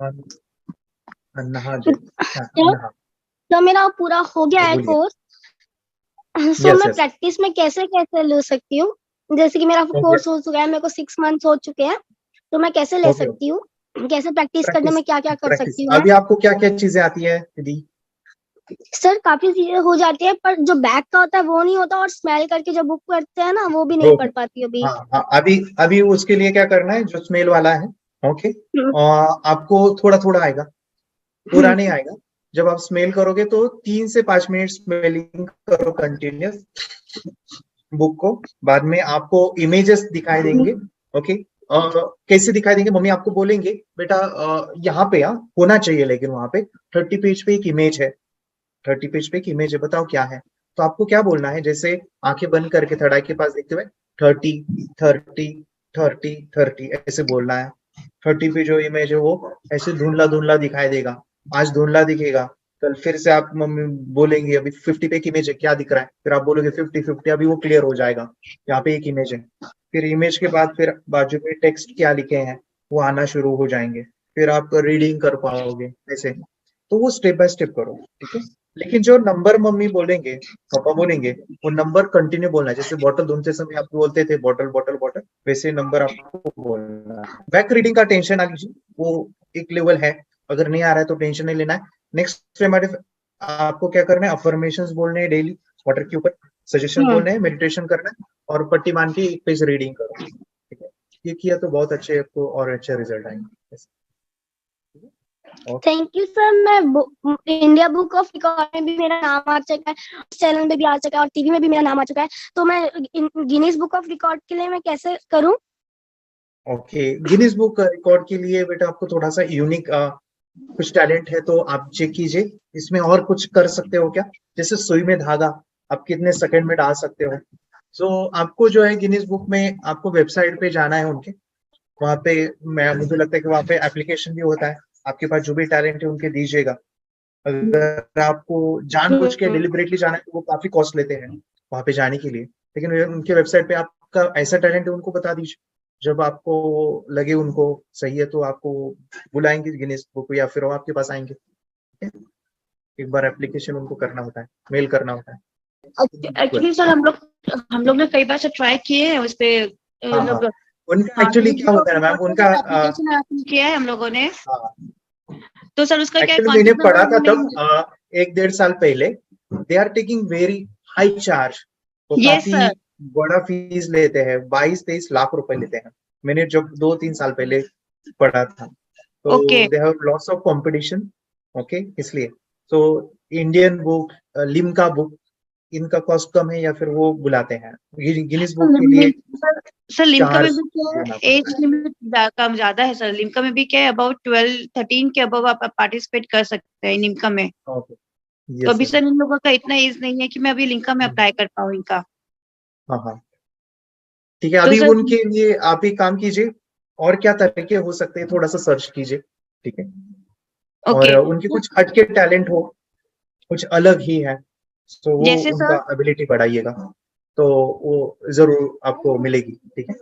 अन- अन्हा जय। हाँ, तो अन्हा। तो मेरा पूरा हो गया है बोलिए। कोर्स। सो यस मैं यस। प्रैक्टिस में कैसे कैसे ले सकती हूँ? जैसे कि मेरा ओके कोर्स हो चुका है, मेरे को 6 मंथ्स हो चुके हैं, तो मैं कैसे ले ओके। सकती हूँ? कैसे प्रैक्टिस करने प्रैक्टिस में क्या क्या कर प्रैक्टिस सकती हूँ मैं? अभी आपको क्या क्या चीजें आती है दीदी? सर काफी चीजें हो जाती है, पर जो बैक का होता है वो नहीं होता, और स्मेल करके जो बुक करते हैं ना, वो भी नहीं वो पढ़ पाती अभी। हाँ हाँ, अभी अभी उसके लिए क्या करना है, जो स्मेल वाला है। ओके। हम्म, आपको थोड़ा थोड़ा आएगा, पूरा हम्म, नहीं आएगा। जब आप स्मेल करोगे तो 3 से 5 मिनट स्मेलिंग करो कंटिन्यूस बुक को। बाद में आपको इमेजेस दिखाई देंगे। ओके। कैसे दिखाई देंगे, मम्मी आपको बोलेंगे बेटा यहाँ पे होना चाहिए, लेकिन वहां पे 30 पेज पे एक इमेज है। 30 पेज पे एक इमेज है, बताओ क्या है। तो आपको क्या बोलना है, जैसे आंखें बंद करके थर्ड आई के पास देखते हुए 30 30 30 30 ऐसे बोलना है। 30 पे जो इमेज है वो ऐसे धुंधला धुंधला दिखाई देगा। आज धुंधला दिखेगा, कल फिर से आप मम्मी बोलेंगे अभी 50 पे एक इमेज है, क्या दिख रहा है, फिर आप बोलोगे 50 50, अभी वो क्लियर हो जाएगा, यहाँ पे एक इमेज है। फिर इमेज के बाद फिर बाजू में टेक्स्ट क्या लिखे हैं वो आना शुरू हो जाएंगे। फिर आप रीडिंग कर पाओगे ऐसे। तो वो स्टेप बाय स्टेप करो, ठीक है। लेकिन जो नंबर मम्मी बोलेंगे, पापा बोलेंगे, वो नंबर कंटिन्यू बोलना है। जैसे बॉटल धुलते समय आप बोलते थे बॉटल बॉटल बॉटल, वैसे नंबर आपको बोलना है। बैक रीडिंग का टेंशन ना लीजिए, वो एक लेवल है। अगर नहीं आ रहा है तो टेंशन नहीं लेना है। नेक्स्ट हमारे आपको क्या करना है, अफर्मेशंस बोलने हैं डेली वाटर के ऊपर, सजेशन हम्म। बोलने हैं, मेडिटेशन करना है, और पट्टी मान के एक पेज रीडिंग करो, ठीक है। ये किया तो बहुत अच्छे आपको और अच्छे रिजल्ट आएंगे। ओके। Thank you sir. मैं इंडिया बुक ऑफ रिकॉर्ड में भी मेरा नाम आ चुका है, चैनल में भी आ चुका है, और टीवी में भी मेरा नाम आ चुका है। तो मैं गिनीज बुक ऑफ रिकॉर्ड के लिए मैं कैसे करूं? ओके, गिनीज बुक रिकॉर्ड के लिए बेटा आपको थोड़ा सा यूनिक कुछ टैलेंट है तो आप चेक कीजिए। इसमें और कुछ कर सकते हो क्या, जैसे सुई में धागा आप कितने सेकंड में डाल सकते हो। सो आपको जो है गिनीज बुक में आपको वेबसाइट पे जाना है उनके, वहां पे मैं मुझे लगता है कि वहां पे एप्लीकेशन भी होता है। आपके पास जो भी टैलेंट है उनके दीजिएगा। अगर आपको जानबूझ के हम्म। डिलिबरेटली जाना है तो वो काफी कॉस्ट लेते हैं वहां पे जाने के लिए। लेकिन उनके वेबसाइट पे आपका ऐसा टैलेंट है उनको बता दीजिए। जब आपको लगे उनको सही है तो आपको बुलाएंगे गिनीज बुक, या फिर वो आपके पास आएंगे। ठीक है? एक बार एप्लीकेशन उनको करना होता है, मेल करना होता है। एक्चुअली सर हम लोग ने कई बार से ट्राई किए हैं उस पे हाँ हाँ, लोग। उनका हाँ, एक्चुअली क्या होता है ना मैम, उनका एप्लीकेशन किया है हम लोगों ने। हाँ, तो सर उसका क्या एक्चुअली मैंने कॉन्टेक्ट पढ़ा था नंबर नहीं? तब 1 1.5 साल पहले। They are taking very high charge. वो यस काफी सर। बड़ा फीस लेते हैं, 22 23 लाख रुपए लेते हैं। मैंने जब 2 3 साल पहले पढ़ा था, ओके। तो they have lots of competition. Okay, इसलिए तो इंडियन बुक, लिम्का बुक, इनका कॉस्ट कम है, या फिर वो बुलाते हैं गिनीज बुक के लिए सर लिम्का में चार्ज भी क्या देना है, एज पड़ता है। लिमिट कम ज्यादा है सर। लिम्का में भी क्या है, अबाउट 12 13 के अबव आप पार्टिसिपेट कर सकते हैं लिम्का में। ओके। तो यस अभी यस। सर इन लोगों का इतना एज नहीं है कि मैं अभी लिम्का में अप्लाई कर पाऊँ इनका। हाँ हाँ, ठीक है। तो अभी सर उनके लिए आप ही काम कीजिए, और क्या तरीके हो सकते हैं थोड़ा सा सर्च कीजिए, ठीक है। और ओके। उनके कुछ हटके टैलेंट हो, कुछ अलग ही है, तो वो जैसे उनका सर। एबिलिटी बढ़ाइएगा, तो वो जरूर आपको मिलेगी, ठीक है।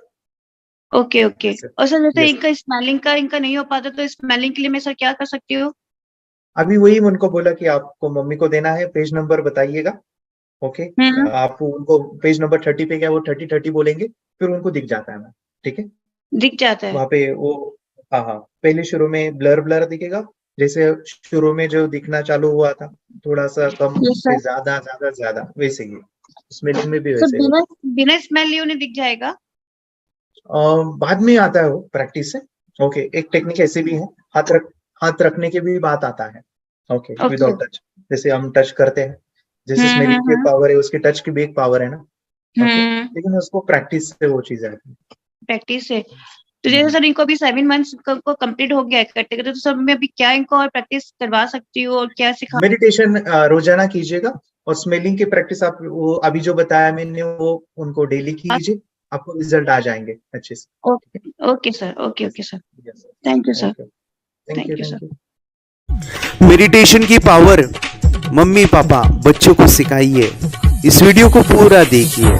Okay okay. यस और सर जैसे यस। इनका स्मेलिंग का इनका नहीं हो पाता, तो स्मेलिंग के लिए मैं सर क्या कर सकती हूँ? अभी वही उनको बोला कि आपको मम्मी को देना है, पेज नंबर बताइएगा। ओके। हम्म। आप उनको पेज नंबर 30 पे क्या वो 30 30 बोलेंगे, फिर उनको दिख जाता है मैम, ठीक है। दिख जाता है। वहां पे वो, हाँ हाँ, पहले शुरू में ब्लर ब्लर दिखेगा, जैसे शुरू में जो दिखना चालू हुआ था, थोड़ा सा कम, यस फिर सर। ज्यादा ज्यादा ज्यादा, वैसे ही स्मेलिंग में भी सर वैसे ही बिना होता बिना स्मेल लिए उन्हें दिख जाएगा? है। बाद में आता है वो प्रैक्टिस से। ओके, एक टेक्निक ऐसी भी है, हाथ रखने के भी बात आता है। Okay, okay. विदाउट टच, जैसे हम टच करते हैं, जैसे स्मेलिंग की एक हम्म। पावर है, उसकी टच की भी एक पावर है ना। ओके, हम्म। लेकिन उसको प्रैक्टिस से वो चीज आती प्रैक्टिस से। तो है। जैसे सर इनको अभी 7 मंथ्स को कंप्लीट हो गया है करते करते, तो सर मैं अभी क्या इनको और प्रैक्टिस करवा सकती हूँ और क्या सिखा? मेडिटेशन रोजाना कीजिएगा, और स्मेलिंग की प्रैक्टिस आप वो अभी जो बताया मैंने वो उनको डेली कीजिए, आपको रिजल्ट आ जाएंगे अच्छे से। Okay okay sir. Okay okay sir. Yes. Thank you sir. Okay, thank you thank you thank sir. You. Meditation की पावर मम्मी पापा बच्चों को सिखाइए। इस वीडियो को पूरा देखिए।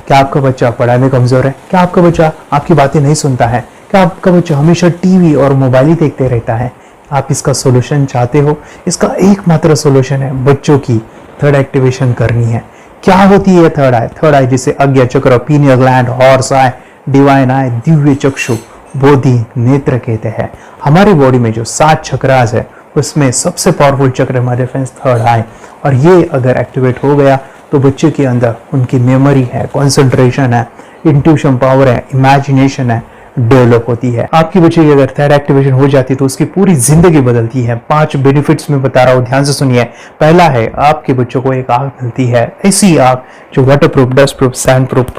क्या आपका बच्चा पढ़ाई में कमजोर है? क्या आपका बच्चा आपकी बातें नहीं सुनता है? क्या आपका बच्चा हमेशा टीवी और मोबाइल ही देखते रहता है? आप इसका सोल्यूशन चाहते हो? इसका एकमात्र सोल्यूशन है बच्चों की थर्ड एक्टिवेशन करनी है। क्या होती है थर्ड आई? थर्ड आई जिसे अज्ञा चक्र, pineal gland, Horus eye, divine eye, दिव्य चक्षु, बोधि नेत्र कहते हैं। हमारे बॉडी में जो 7 चक्रास है उसमें सबसे पावरफुल चक्र हमारे फ्रेंड्स थर्ड आई, और ये अगर एक्टिवेट हो गया तो बच्चे के अंदर उनकी मेमोरी है, कंसंट्रेशन है, इंट्यूशन पावर है, इमेजिनेशन है, डेवलप होती है। आपकी बच्चे की अगर थर्ड एक्टिवेशन हो जाती है तो उसकी पूरी जिंदगी बदलती है। 5 बेनिफिट्स में बता रहा हूँ, ध्यान से सुनिए। पहला है आपके बच्चों को एक आंख मिलती है, ऐसी आंख जो waterproof, dustproof, sandproof,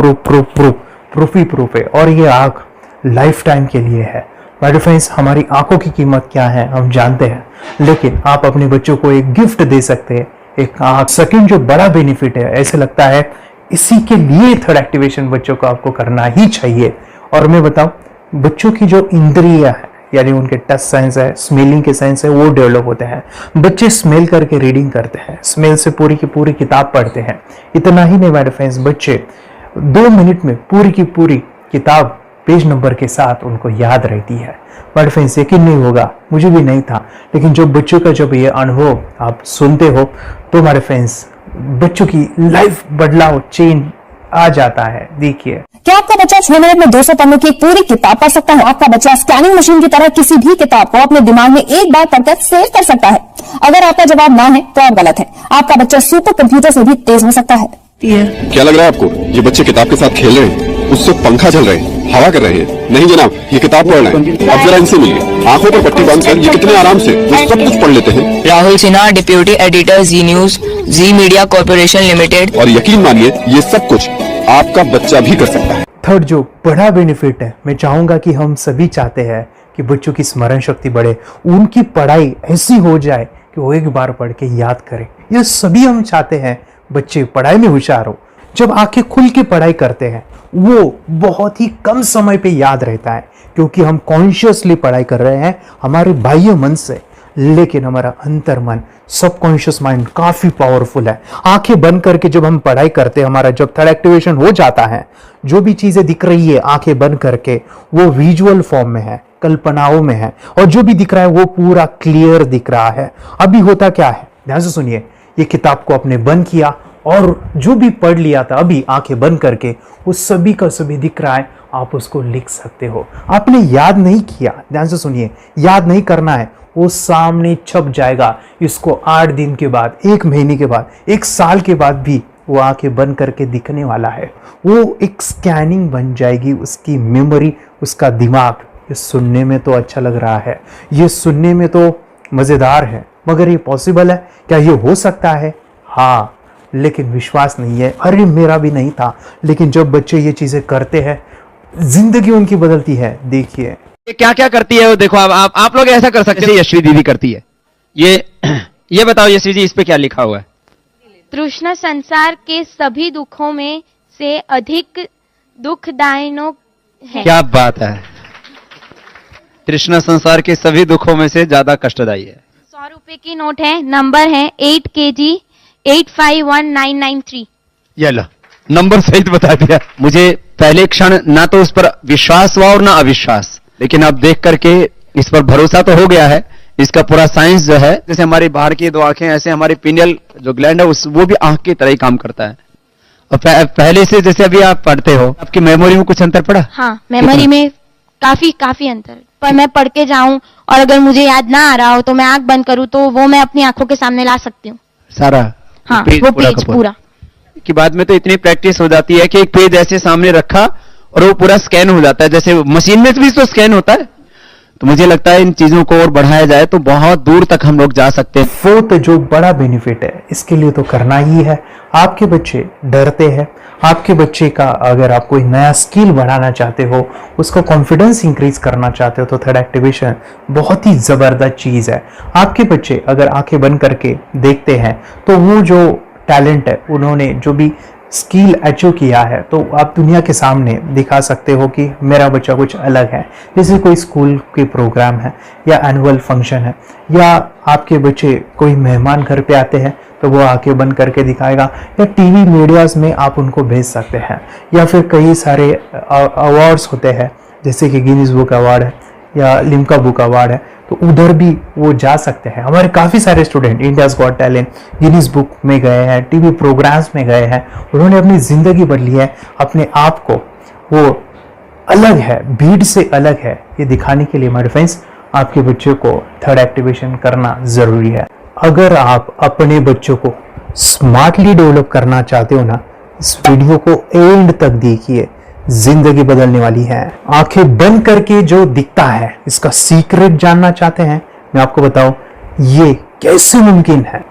proof ही प्रूफ है, और ये आंख लाइफ टाइम के लिए है। माय फ्रेंड्स, हमारी आंखों की कीमत क्या है हम जानते हैं, लेकिन आप अपने बच्चों को एक गिफ्ट दे सकते हैं, एक आंख। सेकंड जो बड़ा बेनिफिट है, ऐसे लगता है इसी के लिए थर्ड एक्टिवेशन बच्चों को आपको करना ही चाहिए। और मैं बताऊं, बच्चों की जो इंद्रियां है, यानी उनके टच सेंस है, स्मेलिंग के सेंस है, वो डेवलप होते हैं। बच्चे स्मेल करके रीडिंग करते हैं, स्मेल से पूरी की पूरी किताब पढ़ते हैं। इतना ही नहीं मेरे फ्रेंड्स, बच्चे 2 मिनट में पूरी की पूरी किताब पेज नंबर के साथ उनको याद रहती है। मेरे फ्रेंड्स, यकीन नहीं होगा, मुझे भी नहीं था, लेकिन जब बच्चों का जब ये अनुभव आप सुनते हो तो मेरे फ्रेंड्स बच्चों की लाइफ बदलाव, चेंज आ जाता है। देखिए, क्या आपका बच्चा 6 मिनट में 200 पन्नों की एक पूरी किताब पढ़ सकता है? आपका बच्चा स्कैनिंग मशीन की तरह किसी भी किताब को अपने दिमाग में एक बार पढ़कर सेव कर सकता है? अगर आपका जवाब ना है तो आप गलत है। आपका बच्चा सुपर कंप्यूटर से भी तेज हो सकता है। क्या लग रहा है आपको? ये बच्चे किताब के साथ खेल रहे हैं, उससे पंखा चल रहे हैं, हवा कर रहे हैं? नहीं जनाब, ये किताब पढ़ रहे हैं। अब जरा इनसे मिलिए, आंखों पर पट्टी बांधकर ये कितने आराम से वो सब कुछ पढ़ लेते हैं। राहुल सिन्हा, डिप्यूटी एडिटर, जी न्यूज, जी मीडिया कॉर्पोरेशन लिमिटेड। और यकीन मानिए, ये सब कुछ आपका बच्चा भी कर सकता है। थर्ड जो बड़ा बेनिफिट है, मैं चाहूंगा कि हम सभी चाहते हैं कि बच्चों की स्मरण शक्ति बढ़े, उनकी पढ़ाई ऐसी हो जाए कि वो एक बार पढ़ के याद करें। ये सभी हम चाहते हैं बच्चे पढ़ाई में होशियार हो। जब आंखें खुल के पढ़ाई करते हैं वो बहुत ही कम समय पे याद रहता है, क्योंकि हम कॉन्शियसली पढ़ाई कर रहे हैं हमारे बाह्य मन से, लेकिन हमारा अंतर मन, सबकॉन्शियस माइंड काफी पावरफुल है। आंखें बंद करके जब हम पढ़ाई करते हैं, हमारा जब थर्ड एक्टिवेशन हो जाता है, जो भी चीजें दिख रही है आंखें बंद करके वो विजुअल फॉर्म में है, कल्पनाओं में है, और जो भी दिख रहा है वो पूरा क्लियर दिख रहा है। अभी होता क्या है, ध्यान से सुनिए। ये किताब को आपने बंद किया और जो भी पढ़ लिया था अभी आंखें बंद करके वो सभी का सभी दिख रहा है, आप उसको लिख सकते हो। आपने याद नहीं किया, ध्यान से सुनिए, याद नहीं करना है, वो सामने छप जाएगा। इसको 8 दिन के बाद, 1 महीने के बाद, 1 साल के बाद भी वो आंखें बंद करके दिखने वाला है। वो एक स्कैनिंग बन जाएगी, उसकी मेमोरी, उसका दिमाग। ये सुनने में तो अच्छा लग रहा है, ये सुनने में तो मजेदार है, मगर ये पॉसिबल है क्या? ये हो सकता है, हाँ, लेकिन विश्वास नहीं है। अरे मेरा भी नहीं था, लेकिन जब बच्चे ये चीजें करते हैं जिंदगी उनकी बदलती है। देखिए ये क्या क्या करती है वो देखो। आप लोग ऐसा कर सकते हैं, यशवी दीदी करती है। ये बताओ यशवी जी, इस पे क्या लिखा हुआ है? तृष्णा संसार के सभी दुखों में से अधिक दुखदायक है। क्या बात है, तृष्णा संसार के सभी दुखों में से ज्यादा कष्टदायी है। 100 रुपए की नोट है, नंबर है 8 kg 851993। ये लो, नंबर सहित बता दिया। मुझे पहले क्षण ना तो उस पर विश्वास हुआ और ना अविश्वास, लेकिन अब देख करके इस पर भरोसा तो हो गया है। इसका पूरा साइंस जो है, जैसे हमारी बाहर की 2 आंखें, ऐसे हमारी पिनियल जो ग्लैंड है वो भी आंख की तरह ही काम करता है। और पहले से जैसे अभी आप पढ़ते हो, आपकी मेमोरी में कुछ अंतर पड़ा? हाँ, मेमोरी में काफी अंतर। पर मैं पढ़ के जाऊं और अगर मुझे याद ना आ रहा हो तो मैं आंख बंद करूं तो वो मैं अपनी आंखों के सामने ला सकती हूँ सारा। हाँ, वो पेज पूरा की बाद में तो इतनी प्रैक्टिस हो जाती है कि एक पेज ऐसे सामने रखा और वो पूरा स्कैन हो जाता है, जैसे मशीन में भी तो स्कैन होता है। तो मुझे लगता है इन चीजों को और बढ़ाया जाए तो बहुत दूर तक हम लोग जा सकते हैं। फोर्थ जो बड़ा बेनिफिट है, इसके लिए तो करना ही है। आपके बच्चे डरते हैं, आपके बच्चे का अगर आप कोई नया स्किल बढ़ाना चाहते हो, उसका कॉन्फिडेंस इंक्रीज करना चाहते हो, तो थर्ड एक्टिवेशन बहुत ही जबरदस्त चीज है। आपके बच्चे अगर आंखें बंद करके देखते हैं तो वो जो टैलेंट है, उन्होंने जो भी स्किल अचीव किया है, तो आप दुनिया के सामने दिखा सकते हो कि मेरा बच्चा कुछ अलग है। जैसे कोई स्कूल के प्रोग्राम है या एनुअल फंक्शन है, या आपके बच्चे कोई मेहमान घर पे आते हैं तो वो आंखें बंद करके दिखाएगा, या टीवी मीडियाज में आप उनको भेज सकते हैं, या फिर कई सारे अवार्ड्स होते हैं जैसे कि गिनीज बुक अवार्ड है या लिम्का बुक अवार्ड है, तो उधर भी वो जा सकते हैं। हमारे काफ़ी सारे student India's got talent, Guinness book में गए हैं, टीवी प्रोग्राम्स में गए हैं, उन्होंने अपनी ज़िंदगी बदली है, अपने आप को वो अलग है, भीड़ से अलग है, ये दिखाने के लिए मेरे फ्रेंड्स आपके बच्चों को थर्ड एक्टिवेशन करना ज़रूरी है। अगर आप अपने बच्चों को स्मार्टली डेवलप करना चाहते हो ना, इस वीडियो को एंड तक देखिए, जिंदगी बदलने वाली है। आंखें बंद करके जो दिखता है, इसका सीक्रेट जानना चाहते हैं, मैं आपको बताऊं ये कैसे मुमकिन है।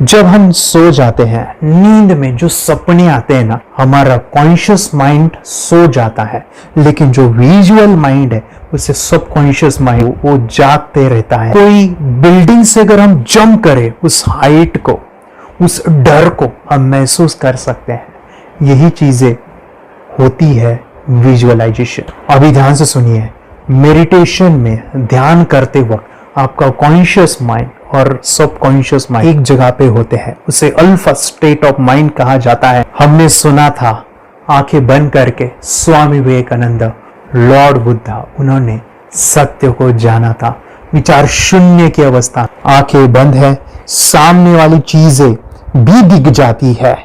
जब हम सो जाते हैं, नींद में जो सपने आते हैं ना, हमारा कॉन्शियस माइंड सो जाता है, लेकिन जो विजुअल माइंड है उसे सबकॉन्शियस माइंड वो जागते रहता है। कोई बिल्डिंग से अगर हम जंप करें, उस हाइट को, उस डर को हम महसूस कर सकते हैं। यही चीजें होती है विजुअलाइजेशन। अभी ध्यान से सुनिए, मेडिटेशन में ध्यान करते वक्त आपका कॉन्शियस माइंड और सबकॉन्शियस माइंड एक जगह पे होते हैं, उसे अल्फा स्टेट ऑफ माइंड कहा जाता है। हमने सुना था आंखें बंद करके स्वामी विवेकानंद, लॉर्ड बुद्धा, उन्होंने सत्य को जाना था। विचार शून्य की अवस्था, आंखें बंद है, सामने वाली चीजें भी दिख जाती है।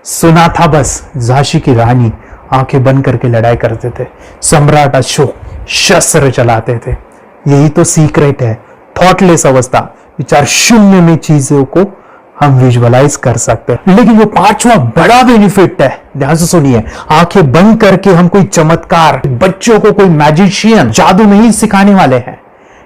सुना था बस झांसी की रानी आंखें बंद करके लड़ाई करते थे, सम्राट अशोक शस्त्र चलाते थे। यही तो सीक्रेट है, थॉटलेस अवस्था, विचार शून्य में चीजों को हम विजुअलाइज कर सकते हैं। लेकिन वो पांचवा बड़ा बेनिफिट है, ध्यान से सुनिए, आंखें बंद करके हम कोई चमत्कार, बच्चों को कोई मैजिशियन जादू नहीं सिखाने वाले हैं।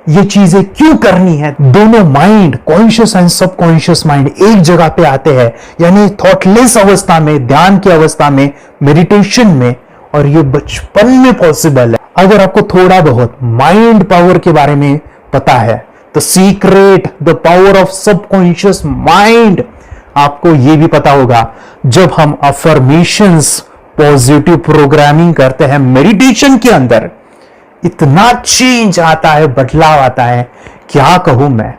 ये चीजें क्यों करनी है? दोनों mind, conscious and subconscious mind एक जगह पे आते हैं, यानी थॉटलेस अवस्था में, ध्यान की अवस्था में, मेडिटेशन में, और ये बचपन में पॉसिबल है। अगर आपको थोड़ा बहुत माइंड पावर के बारे में पता है, तो secret, the power of subconscious mind, आपको ये भी पता होगा, जब हम अफर्मेशंस, पॉजिटिव प्रोग्रामिंग करते हैं मेडिटेशन के अंदर, इतना चेंज आता है, बदलाव आता है, क्या कहूं मैं।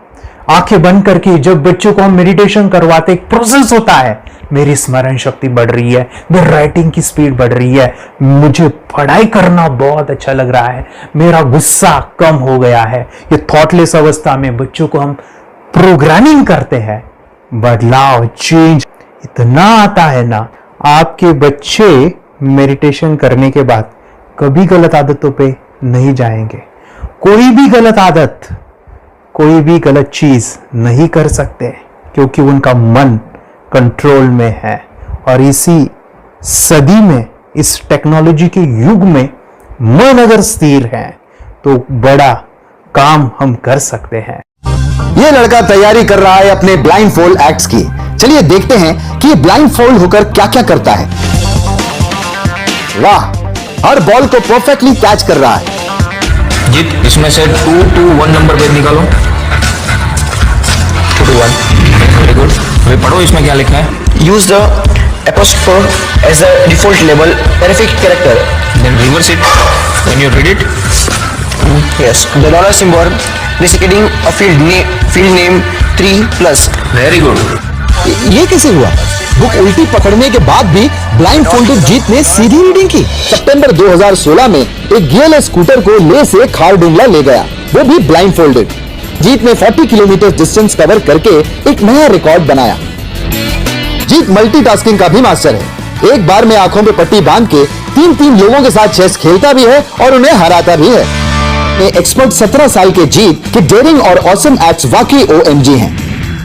आंखें बंद करके जब बच्चों को हम मेडिटेशन करवाते, एक प्रोसेस होता है, मेरी स्मरण शक्ति बढ़ रही है, मेरी राइटिंग की स्पीड बढ़ रही है, मुझे पढ़ाई करना बहुत अच्छा लग रहा है, मेरा गुस्सा कम हो गया है। ये थॉटलेस अवस्था में बच्चों को हम प्रोग्रामिंग करते हैं, बदलाव, चेंज इतना आता है ना। आपके बच्चे मेडिटेशन करने के बाद कभी गलत आदतों पे नहीं जाएंगे, कोई भी गलत आदत, कोई भी गलत चीज नहीं कर सकते, क्योंकि उनका मन कंट्रोल में है। और इसी सदी में, इस टेक्नोलॉजी के युग में, मन अगर स्थिर है तो बड़ा काम हम कर सकते हैं। ये लड़का तैयारी कर रहा है अपने ब्लाइंड फोल्ड एक्ट्स की। चलिए देखते हैं कि ये ब्लाइंड फोल्ड होकर क्या क्या करता है। वाह, हर बॉल को परफेक्टली कैच कर रहा है। जीत, इसमें से 2 to 1 नंबर भेद निकालो। 2 to 1, वेरी गुड। अभी पढ़ो इसमें क्या लिखा है। Use the apostrophe as the default label terrific character. Then reverse it when you read it. Yes, the dollar symbol designating a field name 3+. Very good. ये कैसे हुआ? बुक उल्टी पकड़ने के बाद भी ब्लाइंड फोल्डेड जीत ने सीधी रीडिंग की। सितंबर 2016 में एक गियरलेस स्कूटर को ले से खारडुंगला ले गया, वो भी ब्लाइंड फोल्डेड। जीत ने 40 किलोमीटर डिस्टेंस कवर करके एक नया रिकॉर्ड बनाया। जीत मल्टीटास्किंग का भी मास्टर है। एक बार में आंखों पे पट्टी बांध के 3 लोगों के साथ चेस खेलता भी है और उन्हें हराता भी है। एक्सपर्ट 17 साल के जीत के डेयरिंग और ऑसम एक्ट्स वाकई OMG हैं।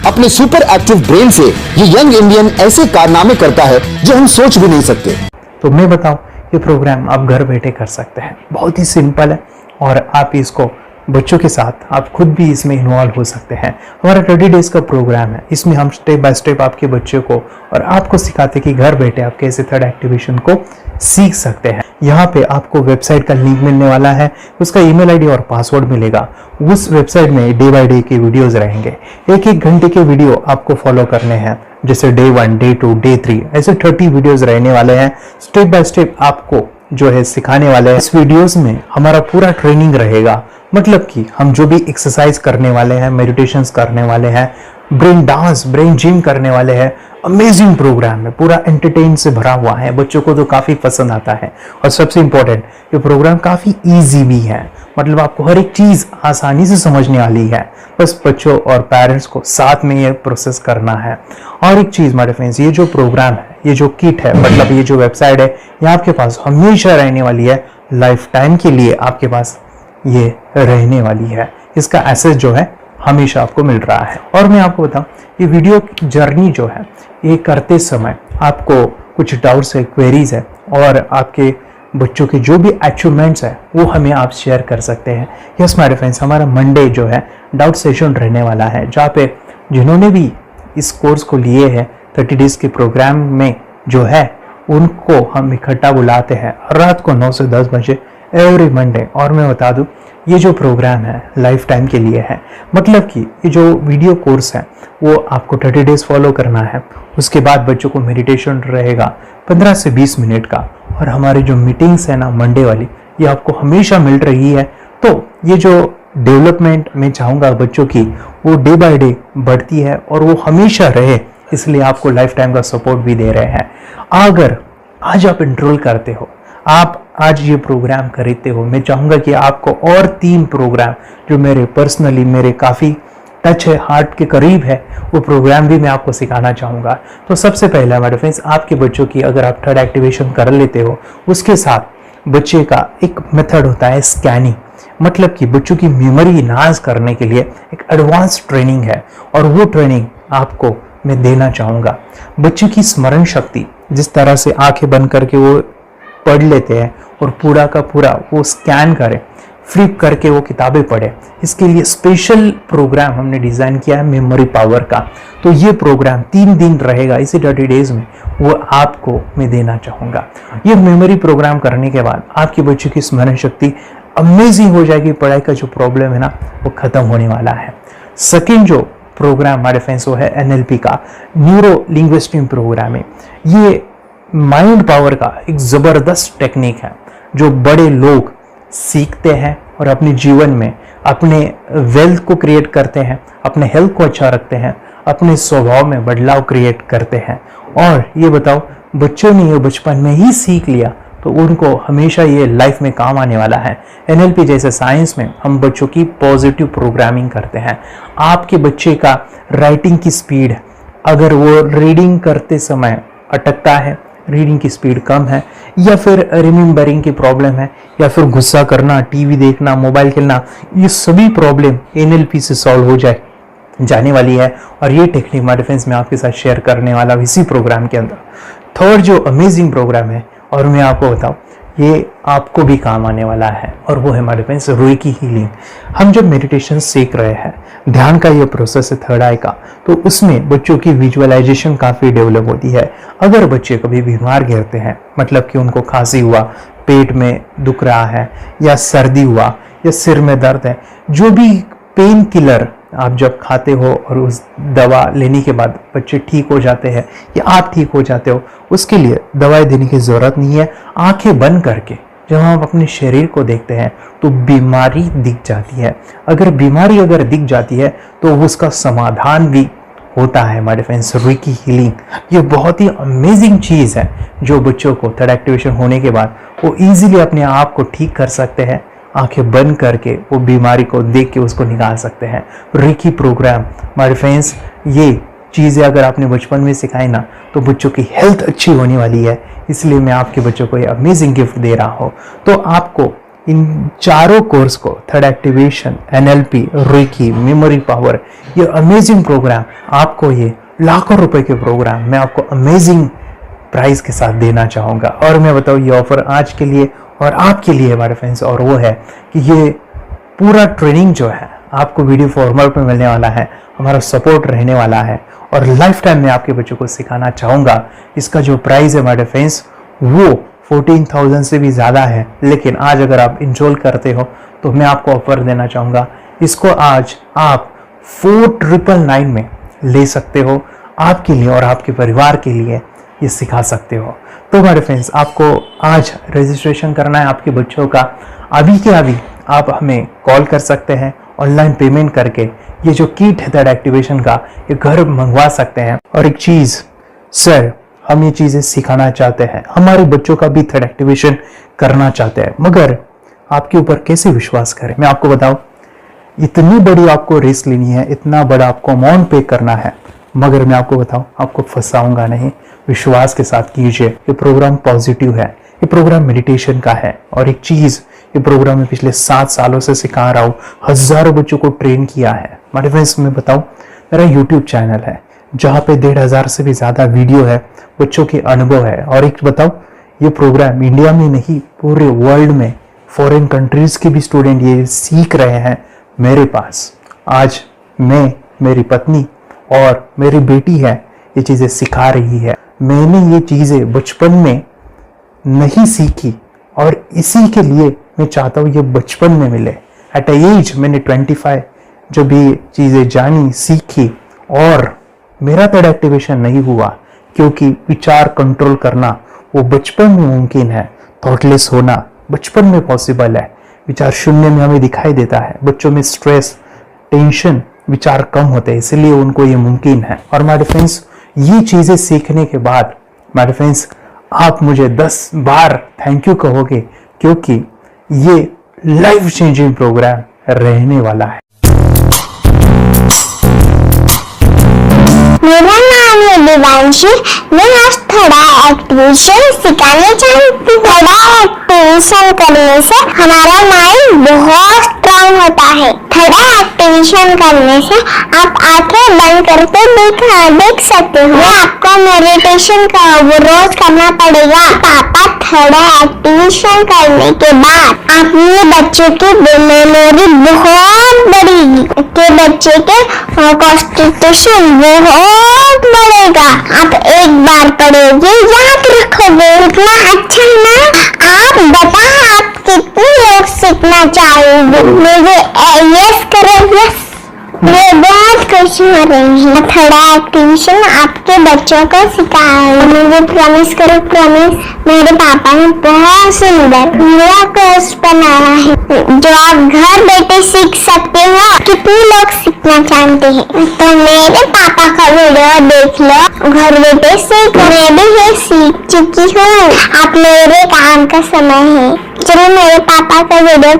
अपने सुपर एक्टिव ब्रेन से ये यंग इंडियन ऐसे कारनामे करता है जो हम सोच भी नहीं सकते। तो मैं बताऊं, ये प्रोग्राम आप घर बैठे कर सकते हैं, बहुत ही सिंपल है, और आप इसको बच्चों के साथ आप खुद भी इसमें इन्वॉल्व हो सकते हैं। हमारा 30 डेज का प्रोग्राम है, इसमें हम स्टेप बाय स्टेप आपके बच्चों को और आपको सिखाते हैं कि घर बैठे आप कैसे थर्ड एक्टिवेशन को सीख सकते हैं। यहाँ पे आपको वेबसाइट का लिंक मिलने वाला है, उसका ईमेल आईडी और पासवर्ड मिलेगा। उस वेबसाइट में डे बाय डे के वीडियोस रहेंगे, 1-1 घंटे के वीडियो आपको फॉलो करने हैं, जैसे डे 1, डे 2, डे 3, ऐसे 30 वीडियोस रहने वाले हैं। स्टेप बाय स्टेप आपको जो है सिखाने वाले हैं। इस वीडियोस में हमारा पूरा ट्रेनिंग रहेगा, मतलब कि हम जो भी एक्सरसाइज करने वाले हैं, मेडिटेशंस करने वाले हैं, ब्रेन डांस, ब्रेन जिम करने वाले हैं। अमेजिंग प्रोग्राम है, पूरा एंटरटेन से भरा हुआ है, बच्चों को तो काफ़ी पसंद आता है। और सबसे इम्पोर्टेंट, ये प्रोग्राम काफ़ी ईजी भी है, मतलब आपको हर एक चीज़ आसानी से समझने वाली है। बस बच्चों और पेरेंट्स को साथ में ये प्रोसेस करना है। और एक चीज़ मेरे फ्रेंड्स, ये जो प्रोग्राम है, ये जो किट है, मतलब ये जो वेबसाइट है, ये आपके पास हमेशा रहने वाली है, लाइफ टाइम के लिए आपके पास ये रहने वाली है। इसका एक्सेस जो है हमेशा आपको मिल रहा है। और मैं आपको बताऊं, ये वीडियो जर्नी जो है, ये करते समय आपको कुछ डाउट्स है, क्वेरीज है, और आपके बच्चों के जो भी अचीवमेंट्स है वो हमें आप शेयर कर सकते हैं। यस माय फ्रेंड्स, हमारा मंडे जो है डाउट सेशन रहने वाला है, जहाँ पे जिन्होंने भी इस कोर्स को लिए हैं 30 डेज के प्रोग्राम में जो है, उनको हम इकट्ठा बुलाते हैं रात को 9 से 10 बजे एवरी मंडे। और मैं बता दूं, ये जो प्रोग्राम है लाइफ टाइम के लिए है, मतलब कि ये जो वीडियो कोर्स है वो आपको 30 डेज फॉलो करना है। उसके बाद बच्चों को मेडिटेशन रहेगा 15 से 20 मिनट का, और हमारी जो मीटिंग्स है ना मंडे वाली, ये आपको हमेशा मिल रही है। तो ये जो डेवलपमेंट मैं चाहूँगा बच्चों की, वो डे बाय डे बढ़ती है और वो हमेशा रहे, इसलिए आपको लाइफ टाइम का सपोर्ट भी दे रहे हैं। अगर आज आप एनरोल करते हो, आप आज ये प्रोग्राम खरीदते हो, मैं चाहूँगा कि आपको और 3 प्रोग्राम जो मेरे पर्सनली मेरे काफ़ी टच है, हार्ट के करीब है, वो प्रोग्राम भी मैं आपको सिखाना चाहूँगा। तो सबसे पहला मेरे फ्रेंड्स, आपके बच्चों की अगर आप थर्ड एक्टिवेशन कर लेते हो, उसके साथ बच्चे का एक मेथड होता है स्कैनिंग, मतलब कि बच्चों की मेमोरी इनहांस करने के लिए एक एडवांस ट्रेनिंग है, और वो ट्रेनिंग आपको मैं देना चाहूँगा। बच्चे की स्मरण शक्ति, जिस तरह से आंखें बंद करके वो पढ़ लेते हैं और पूरा का पूरा वो स्कैन करें, फ्लिप करके वो किताबें पढ़े, इसके लिए स्पेशल प्रोग्राम हमने डिज़ाइन किया है मेमोरी पावर का। तो ये प्रोग्राम 3 दिन रहेगा, इसी 30 डेज में वो आपको मैं देना चाहूँगा। ये मेमोरी प्रोग्राम करने के बाद आपके बच्चों की स्मरण शक्ति अमेजिंग हो जाएगी, पढ़ाई का जो प्रॉब्लम है ना वो खत्म होने वाला है। सेकेंड जो प्रोग्राम हमारे फ्रेंड्स वो है NLP का, न्यूरो लिंग्विस्टिक प्रोग्राम है। ये माइंड पावर का एक ज़बरदस्त टेक्निक है जो बड़े लोग सीखते हैं और अपने जीवन में अपने वेल्थ को क्रिएट करते हैं, अपने हेल्थ को अच्छा रखते हैं, अपने स्वभाव में बदलाव क्रिएट करते हैं। और ये बताओ, बच्चों ने ये बचपन में ही सीख लिया तो उनको हमेशा ये लाइफ में काम आने वाला है। NLP जैसे साइंस में हम बच्चों की पॉजिटिव प्रोग्रामिंग करते हैं। आपके बच्चे का राइटिंग की स्पीड, अगर वो रीडिंग करते समय अटकता है, रीडिंग की स्पीड कम है, या फिर रिमेम्बरिंग की प्रॉब्लम है, या फिर गुस्सा करना, टीवी देखना, मोबाइल खेलना, ये सभी प्रॉब्लम NLP से सॉल्व हो जाने वाली है। और ये टेक्निक माय फ्रेंड्स मैं आपके साथ शेयर करने वाला हूँ इसी प्रोग्राम के अंदर। थर्ड जो अमेजिंग प्रोग्राम है, और मैं आपको बताऊँ, ये आपको भी काम आने वाला है, और वो है हमारे फ्रेंड्स रेकी हीलिंग। हम जब मेडिटेशन सीख रहे हैं, ध्यान का ये प्रोसेस है थर्ड आई का, तो उसमें बच्चों की विजुअलाइजेशन काफ़ी डेवलप होती है। अगर बच्चे कभी बीमार गिरते हैं, मतलब कि उनको खांसी हुआ, पेट में दुख रहा है, या सर्दी हुआ, या सिर में दर्द है, जो भी पेन किलर आप जब खाते हो और उस दवा लेने के बाद बच्चे ठीक हो जाते हैं या आप ठीक हो जाते हो, उसके लिए दवाई देने की ज़रूरत नहीं है। आंखें बंद करके जब हम अपने शरीर को देखते हैं तो बीमारी दिख जाती है। अगर बीमारी दिख जाती है तो उसका समाधान भी होता है हमारे फ्रेंड्स। रेकी हीलिंग ये बहुत ही अमेजिंग चीज़ है जो बच्चों को थर्ड एक्टिवेशन होने के बाद वो इजीली अपने आप को ठीक कर सकते हैं। आंखें बंद करके वो बीमारी को देख के उसको निकाल सकते हैं। रेकी प्रोग्राम हमारे फ्रेंड्स, ये चीज़ें अगर आपने बचपन में सिखाई ना तो बच्चों की हेल्थ अच्छी होने वाली है। इसलिए मैं आपके बच्चों को ये अमेजिंग गिफ्ट दे रहा हूँ। तो आपको इन चारों कोर्स को, third activation, NLP, reiki, memory power, ये अमेजिंग प्रोग्राम, आपको ये लाखों रुपए के प्रोग्राम मैं आपको अमेजिंग प्राइस के साथ देना चाहूँगा। और मैं बताऊँ ये ऑफर आज के लिए और आपके लिए हमारे फ्रेंड्स, और वो है कि ये पूरा ट्रेनिंग जो है आपको वीडियो फॉर्मेट में मिलने वाला है, हमारा सपोर्ट रहने वाला है, और लाइफ टाइम में आपके बच्चों को सिखाना चाहूँगा। इसका जो प्राइस है हमारे फ्रेंड्स वो 14,000 से भी ज़्यादा है, लेकिन आज अगर आप इंजॉल करते हो तो मैं आपको ऑफर देना चाहूँगा। इसको आज आप 4,999 में ले सकते हो, आपके लिए और आपके परिवार के लिए ये सिखा सकते हो। तो हमारे फ्रेंड्स, आपको आज रजिस्ट्रेशन करना है आपके बच्चों का, अभी के अभी आप हमें कॉल कर सकते हैं ऑनलाइन पेमेंट करके ये जो किट है थर्ड एक्टिवेशन का, ये घर मंगवा सकते हैं। और एक चीज सर, हम ये चीजें सिखाना चाहते हैं, हमारे बच्चों का भी थर्ड एक्टिवेशन करना चाहते हैं, मगर आपके ऊपर कैसे विश्वास करें? मैं आपको बताऊं, इतनी बड़ी आपको रिस्क लेनी है, इतना बड़ा आपको अमाउंट पे करना है, मगर मैं आपको बताऊं, आपको फंसाऊंगा नहीं। विश्वास के साथ कीजिए। ये प्रोग्राम पॉजिटिव है, ये प्रोग्राम मेडिटेशन का है। और एक चीज, ये प्रोग्राम में पिछले 7 सालों से सिखा रहा हूँ, हजारों बच्चों को ट्रेन किया है। मेरे फ्रेंड्स, मैं बताऊं, मेरा यूट्यूब चैनल है जहाँ पे 1500 से भी ज्यादा वीडियो है, बच्चों के अनुभव है। और एक बताऊं, ये प्रोग्राम इंडिया में नहीं, पूरे वर्ल्ड में फॉरेन कंट्रीज के भी स्टूडेंट ये सीख रहे हैं मेरे पास। आज मैं, मेरी पत्नी और मेरी बेटी है, ये चीजें सिखा रही है। मैंने ये चीजें बचपन में नहीं सीखी और इसी के लिए मैं चाहता हूँ ये बचपन में मिले। एट एज मैंने 25 जब ये चीजें जानी, सीखी, और मेरा थर्ड एक्टिवेशन नहीं हुआ क्योंकि विचार कंट्रोल करना वो बचपन में मुमकिन है। थॉटलेस होना बचपन में पॉसिबल है। विचार शून्य में हमें दिखाई देता है। बच्चों में स्ट्रेस, टेंशन, विचार कम होते हैं, इसलिए उनको ये मुमकिन है। और माय फ्रेंड्स, ये चीजें सीखने के बाद माय फ्रेंड्स, आप मुझे 10 बार थैंक यू कहोगे, क्योंकि ये लाइफ चेंजिंग प्रोग्राम रहने वाला है। मेरा नाम है दिवांशी। मैं आज थोड़ा एक्टिवेशन सिखाना चाहती हूँ। थोड़ा एक्टिवेशन करने से हमारा माइंड बहुत स्ट्रांग होता है। थोड़ा एक्टिवेशन करने से आप आंखें बंद करके देख सकते हो। आपको मेडिटेशन का वो रोज करना पड़ेगा। पापा थोड़ा एक्टिवेशन करने के बाद अपने बच्चे की मेमोरी बहुत बढ़ेगी, के बच्चे के कॉन्स्टिट्यूशन बहुत बढ़ेगा। आप एक बार पढ़ोगे, याद रखोगे, इतना अच्छा ना। आप बताओ, आप कितने लोग सीखना चाहोगे? मुझे यस करो, यस। मैं बहुत खुश हो रही हूँ। थोड़ा एक्टिवेशन आपके बच्चों को सिखाऊंगी। मुझे प्रॉमिस करो, प्रॉमिस। मेरे पापा ने बहुत सुंदर मेरा कोर्स बनाया है जो आप घर बैठे सीख सकते हो। कितने लोग सीखना चाहते हैं तो मेरे पापा का वीडियो देख लो, घर बैठे सीख। मैं भी ये सीख चुकी हूँ। आप मेरे काम का समय है। चलो मेरे पापा का वीडियो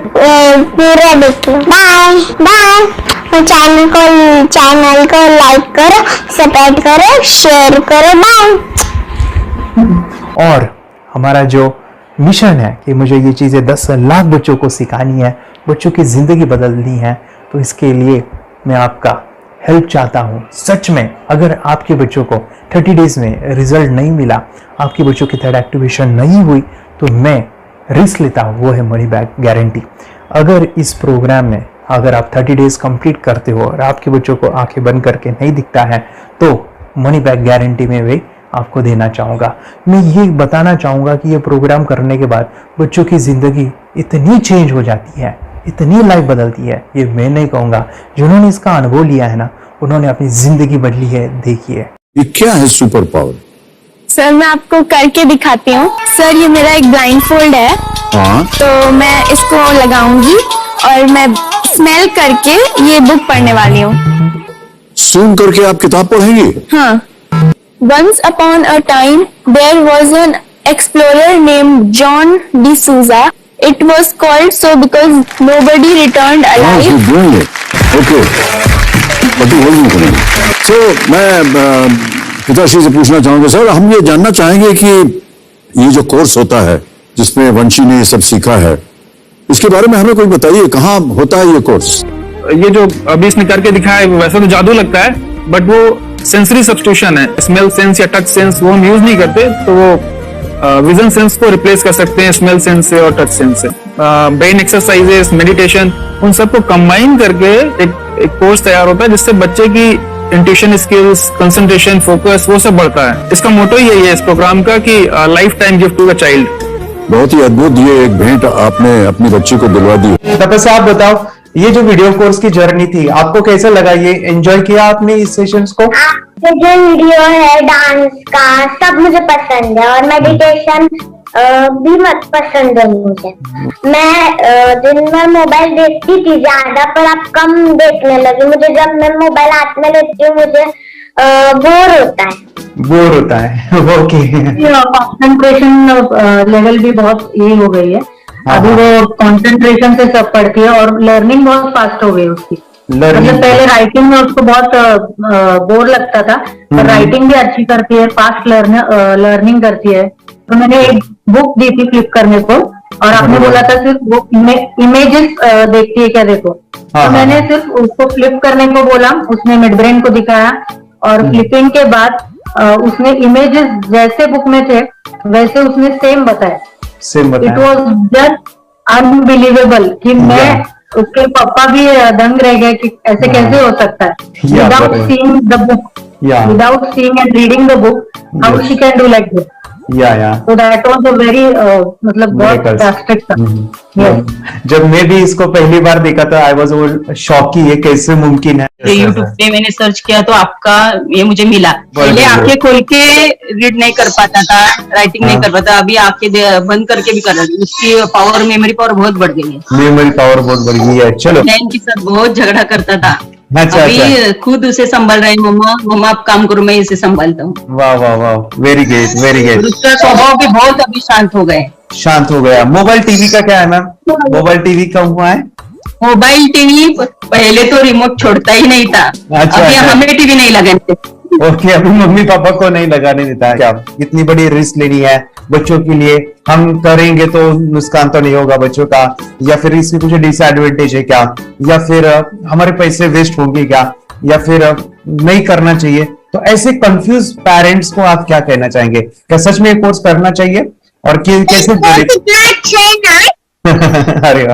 पूरा देख लो। Bye bye. चैनल को लाइक करो, सब्सक्राइब करो, शेयर करो। बाय। और हमारा जो मिशन है कि मुझे ये चीज़ें 10 लाख बच्चों को सिखानी है, बच्चों की ज़िंदगी बदलनी है, तो इसके लिए मैं आपका हेल्प चाहता हूँ। सच में अगर आपके बच्चों को 30 डेज में रिजल्ट नहीं मिला, आपके बच्चों की थर्ड एक्टिवेशन नहीं हुई, तो मैं रिस्क लेता हूँ, वो है मनी बैक गारंटी। अगर इस प्रोग्राम में अगर आप 30 डेज कंप्लीट करते हो और आपके बच्चों को आंखें बंद करके नहीं दिखता है, तो मनी बैक गारंटी में भी आपको देना चाहूँगा। मैं ये बताना चाहूँगा कि ये प्रोग्राम करने के बाद बच्चों की ज़िंदगी इतनी चेंज हो जाती है, इतनी लाइफ बदलती है, ये मैं नहीं कहूँगा। जिन्होंने इसका अनुभव लिया है ना, उन्होंने अपनी ज़िंदगी बदली है। देखिए ये क्या है सुपर पावर? सर मैं आपको करके दिखाती हूँ। सर ये मेरा एक ब्लाइंड फोल्ड है। हाँ। तो मैं इसको लगाऊंगी और मैं स्मेल करके ये बुक पढ़ने वाली हूँ। सूंघ करके आप किताब पढ़ेंगी? हाँ। Once upon a time there was an explorer named John D'Souza. It was called so because nobody returned alive. Okay. So मैं पिताश्री से पूछना चाहूंगा, सर हम ये जानना चाहेंगे कि ये जो कोर्स होता है जिसमें वंशी ने ये सब सीखा है, इसके बारे में हमें कोई बताइए, कहाँ होता है ये कोर्स? ये जो अभी इसने करके दिखाया है वैसा तो जादू लगता है, बट वो सेंसरी सब्स्टिट्यूशन है। स्मेल सेंस या टच सेंस वो हम यूज नहीं करते, तो वो विजन सेंस को रिप्लेस कर सकते हैं स्मेल सेंस से और टच सेंस से। ब्रेन एक्सरसाइजेस, मेडिटेशन, उन सबको कंबाइन करके एक कोर्स तैयार होता है जिससे बच्चे की इंट्यूशन स्किल्स, कंसंट्रेशन, फोकस वो सब बढ़ता है। इसका मोटो ही यही है इस प्रोग्राम का कि life time gift to the child. बहुत ही अद्भुत ये एक भेंट आपने अपनी बच्ची को दिलवा दी। तपस्या, आप बताओ, ये जो वीडियो कोर्स की जर्नी थी आपको कैसा लगा? ये एंजॉय किया आपने इस सेशंस को? जो वीडियो है डांस का सब मुझे पसंद है और मेडिटेशन भी मत पसंद है मुझे। मैं दिन में मोबाइल देखती थी ज्यादा, पर अब कम देखने लगी। मुझे जब मैं मोबाइल हाथ में लेती हूँ मुझे बोर होता है। ओके। कंसंट्रेशन लेवल भी बहुत ये हो गई है। अभी वो कंसंट्रेशन से सब पढ़ती है और लर्निंग बहुत फास्ट हो गई उसकी। मतलब पहले राइटिंग में उसको बहुत बोर लगता था, पर राइटिंग भी अच्छी करती है, फास्ट लर्निंग करती है। तो मैंने एक बुक दी थी फ्लिप करने को, और आपने बोला था सिर्फ वो इमेजेस देखती है क्या, देखो। तो मैंने सिर्फ उसको फ्लिप करने को बोला, उसने मिड ब्रेन को दिखाया, और फ्लिपिंग के बाद उसने इमेजेस जैसे बुक में थे वैसे उसने सेम बताया। इट वॉज जस्ट अनबिलीवेबल कि मैं, उसके पापा भी दंग रह गए कि ऐसे कैसे हो सकता है। Without seeing the book, without seeing and reading the book, how she can do like this. So that was a very मतलब बहुत ड्रास्टिक था। जब मैं भी इसको पहली बार देखा था आई वाज शॉक कि ये कैसे मुमकिन है। यूट्यूब पे मैंने सर्च किया तो आपका ये मुझे मिला। पहले आंखें खोल के रीड नहीं कर पाता था, राइटिंग नहीं कर पाता, अभी आंखें बंद करके भी कर रहा है। उसकी पावर, मेमोरी पावर बहुत बढ़ गई है। मेमोरी पावर बहुत बढ़ गई है। चलो, बहन के साथ बहुत झगड़ा करता था, अच्छा, अभी खुद उसे संभाल रहे हैं। मम्मा आप काम करो, मैं इसे संभालता हूँ। वाह वाह वाह, वेरी ग्रेट वेरी ग्रेट। उसका स्वभाव भी बहुत अभी शांत हो गए। शांत हो गया। मोबाइल टीवी का क्या है मैम? मोबाइल टीवी कब हुआ है? मोबाइल टीवी पहले तो रिमोट छोड़ता ही नहीं था। अभी हमें टीवी नहीं लगाने। ओके, अभी मम्मी पापा को नहीं लगाने देता है। क्या इतनी बड़ी रिस्क लेनी है बच्चों के लिए? हम करेंगे तो नुकसान तो नहीं होगा बच्चों का, या फिर इसमें कुछ डिसएडवांटेज है क्या, या फिर हमारे पैसे वेस्ट होंगे क्या, या फिर नहीं करना चाहिए? तो ऐसे कंफ्यूज पेरेंट्स को आप क्या कहना चाहेंगे? क्या सच में कोर्स करना चाहिए और कैसे? अरे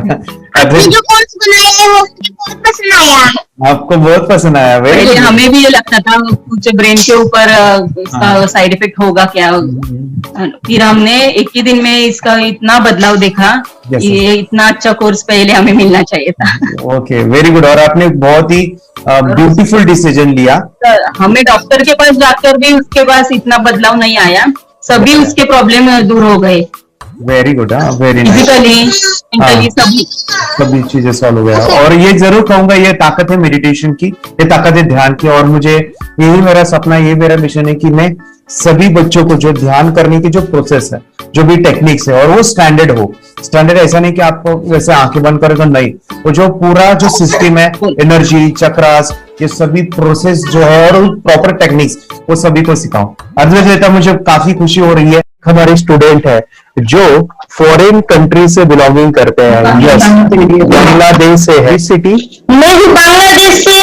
आपने जो कोर्स बनाया है वो बहुत पसंद आया। आपको बहुत पसंद आया? पहले हमें भी ये लगता था कुछ ब्रेन के ऊपर इसका साइड इफेक्ट होगा क्या। फिर हमने एक ही दिन में इसका इतना बदलाव देखा। ये इतना अच्छा कोर्स पहले हमें मिलना चाहिए था। Okay, very good. और आपने बहुत ही ब्यूटीफुल डिसीजन लिया। हमें डॉक्टर के पास जाकर भी उसके पास इतना बदलाव नहीं आया, सभी उसके प्रॉब्लम दूर हो गए। Very good, very nice. सभी चीजें सॉल्व हो गया। और ये जरूर कहूंगा, ये ताकत है मेडिटेशन की, ये ताकत है ध्यान की। और मुझे यही मेरा सपना, ये मेरा मिशन है कि मैं सभी बच्चों को जो ध्यान करने की जो प्रोसेस है, जो भी टेक्निक्स है, और वो स्टैंडर्ड हो। स्टैंडर्ड ऐसा नहीं कि आपको वैसे आंखें बंद करेगा, नहीं, वो जो पूरा जो सिस्टम है, एनर्जी चक्रास, ये सभी प्रोसेस जो है और प्रॉपर टेक्निक्स, वो सभी को सिखाऊं। अद्वैत, मुझे काफी खुशी हो रही है। हमारे स्टूडेंट है जो फॉरेन कंट्री से बिलोंगिंग करते हैं। यस, बांग्लादेश से है। सिटी मैं भी बांग्लादेश से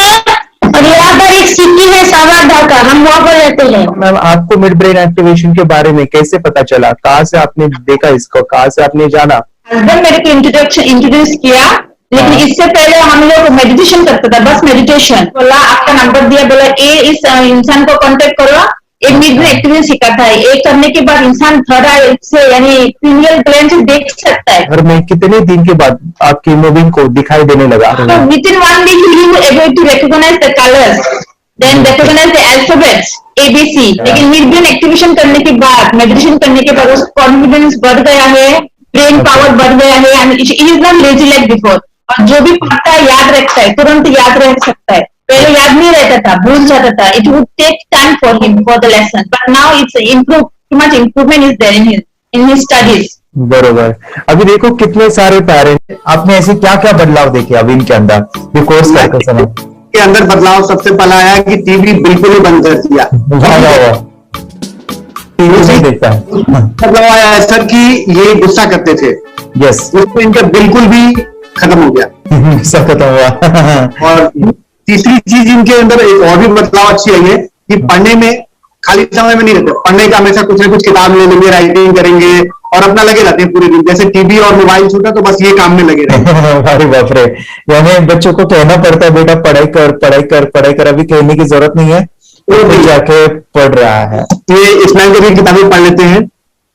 और यहाँ पर एक सिटी है सावरढाका, हम वहाँ पर रहते हैं। मैम, आपको मिड ब्रेन एक्टिवेशन के बारे में कैसे पता चला? कहाँ से आपने देखा इसको, कहाँ से आपने जाना? हस्बैंड मेरे को इंट्रोड्यूस किया, लेकिन इससे पहले हम लोग मेडिटेशन करते थे, बस मेडिटेशन। बोला आपका नंबर दिया, बोला इस इंसान को कांटेक्ट करो, एक मिड ब्रेन एक्टिवेशन सिखाता है। एक करने के बाद इंसान थर्ड आई से यानी पिनियल ग्लैंड से देख सकता है। घर में कितने दिन के बाद आपकी मूविंग को दिखाई देने लगा? विदिन 1 वीक ही was able to recognize the colours, then recognize the alphabets ABC। लेकिन मिड ब्रेन एक्टिवेशन करने के बाद, मेडिटेशन करने के बाद उसका कॉन्फिडेंस बढ़ गया है, ब्रेन पावर बढ़ गया है, and it is not lazy like before. और जो भी पढ़ता है याद रखता है, तुरंत याद रख सकता है। पहले याद नहीं रहता था, भूल जाता था। It would take time for him for the lesson, but now it's improve, too much improvement is there in his studies. बरोबर। अभी देखो कितने सारे पेरेंट्स, आपने ऐसे क्या क्या बदलाव देखे अभी इनके अंदर ये कोर्स करते समय? के अंदर बदलाव सबसे पहला आया कि टीवी बिल्कुल ही बंद कर दिया। टीवी नहीं देखता है। बदलाव आया है सर कि ये गुस्सा करते थे। यस, उसको इनका बिल्कुल भी खत्म हो गया। सब खत्म हुआ। और तीसरी चीज इनके अंदर एक और भी बदलाव अच्छी आई है कि पढ़ने में खाली समय में नहीं रहते, पढ़ने का हमेशा कुछ ना कुछ किताब ले लेंगे, राइटिंग करेंगे और अपना लगे रहते हैं पूरे दिन। जैसे टीवी और मोबाइल छूटा तो बस ये काम में लगे रहते। अरे बाप रे, यानी बच्चों को कहना पड़ता है बेटा पढ़ाई कर पढ़ाई कर पढ़ाई कर, अभी कहने की जरूरत नहीं है, वो भी जाके पढ़ रहा है। ये इस्लाम की किताबें पढ़ लेते हैं,